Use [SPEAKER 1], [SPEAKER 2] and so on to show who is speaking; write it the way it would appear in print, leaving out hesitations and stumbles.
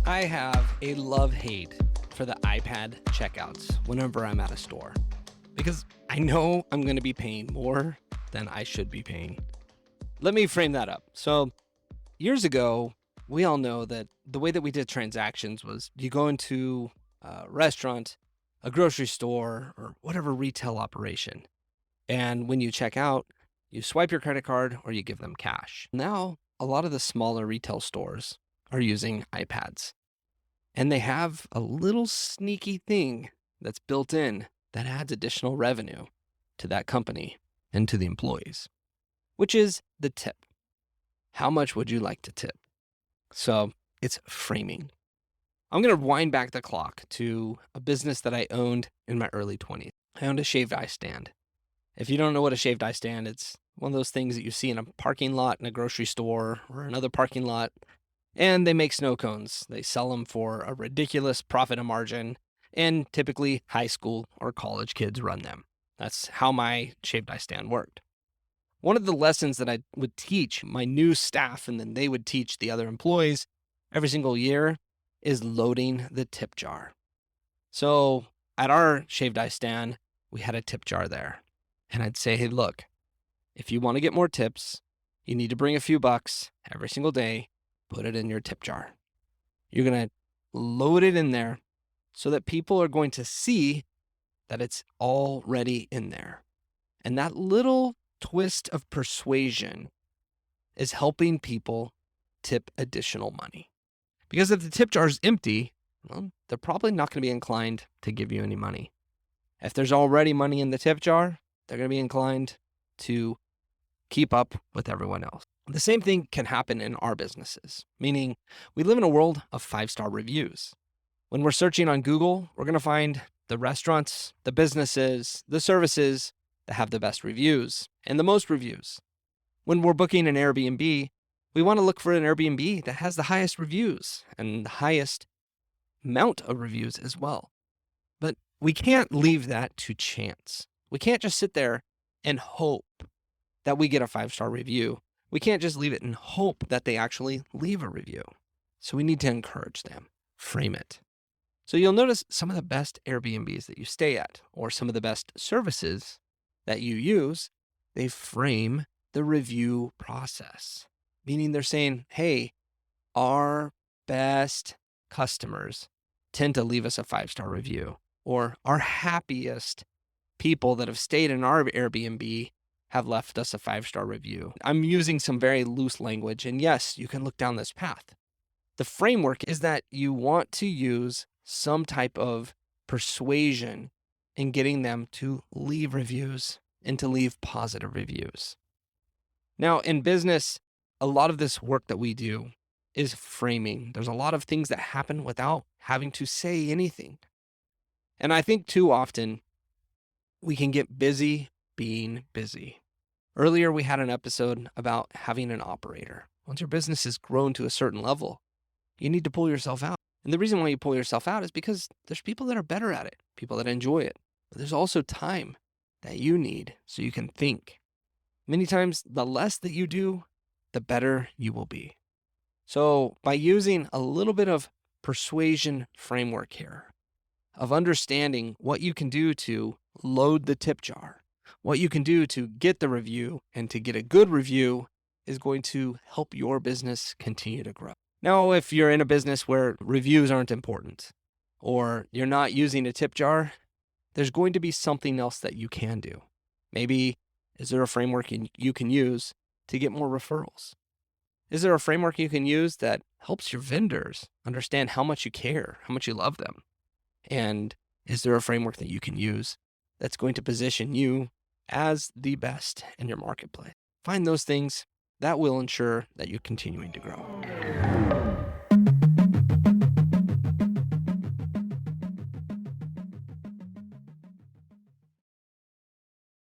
[SPEAKER 1] I have a love-hate for the iPad checkouts whenever I'm at a store because I know I'm going to be paying more than I should be paying. Let me frame that up. So, years ago, we all know that the way that we did transactions was you go into a restaurant, a grocery store, or whatever retail operation. And when you check out, you swipe your credit card or you give them cash. Now, a lot of the smaller retail stores are using iPads. And they have a little sneaky thing that's built in that adds additional revenue to that company and to the employees, which is the tip. How much would you like to tip? So it's framing. I'm going to wind back the clock to a business that I owned in my early 20s. I owned a shaved ice stand. If you don't know what a shaved ice stand, it's one of those things that you see in a parking lot in a grocery store or another parking lot. And they make snow cones. They sell them for a ridiculous profit and margin, and typically high school or college kids run them. That's how my shaved ice stand worked. One of the lessons that I would teach my new staff, and then they would teach the other employees every single year, is loading the tip jar. So at our shaved ice stand, we had a tip jar there. And I'd say, hey, look, if you want to get more tips, you need to bring a few bucks every single day. Put it in your tip jar. You're going to load it in there so that people are going to see that it's already in there. And that little twist of persuasion is helping people tip additional money. Because if the tip jar is empty, well, they're probably not going to be inclined to give you any money. If there's already money in the tip jar, they're going to be inclined to keep up with everyone else. The same thing can happen in our businesses, meaning we live in a world of 5-star reviews. When we're searching on Google, we're going to find the restaurants, the businesses, the services that have the best reviews and the most reviews. When we're booking an Airbnb, we want to look for an Airbnb that has the highest reviews and the highest amount of reviews as well. But we can't leave that to chance. We can't just sit there and hope that we get a 5-star review. We can't just leave it and hope that they actually leave a review. So we need to encourage them, frame it. So you'll notice some of the best Airbnbs that you stay at, or some of the best services that you use, they frame the review process. Meaning they're saying, hey, our best customers tend to leave us a 5-star review, or our happiest people that have stayed in our Airbnb have left us a 5-star review. I'm using some very loose language, and yes, you can look down this path. The framework is that you want to use some type of persuasion in getting them to leave reviews and to leave positive reviews. Now, in business, a lot of this work that we do is framing. There's a lot of things that happen without having to say anything. And I think too often we can get busy being busy. Earlier, we had an episode about having an operator. Once your business has grown to a certain level, you need to pull yourself out. And the reason why you pull yourself out is because there's people that are better at it, people that enjoy it. But there's also time that you need so you can think. Many times, the less that you do, the better you will be. So by using a little bit of persuasion framework here, of understanding what you can do to load the tip jar, what you can do to get the review and to get a good review is going to help your business continue to grow. Now, if you're in a business where reviews aren't important or you're not using a tip jar, there's going to be something else that you can do. Maybe is there a framework you can use to get more referrals? Is there a framework you can use that helps your vendors understand how much you care, how much you love them? And is there a framework that you can use that's going to position you as the best in your marketplace? Find those things that will ensure that you're continuing to grow.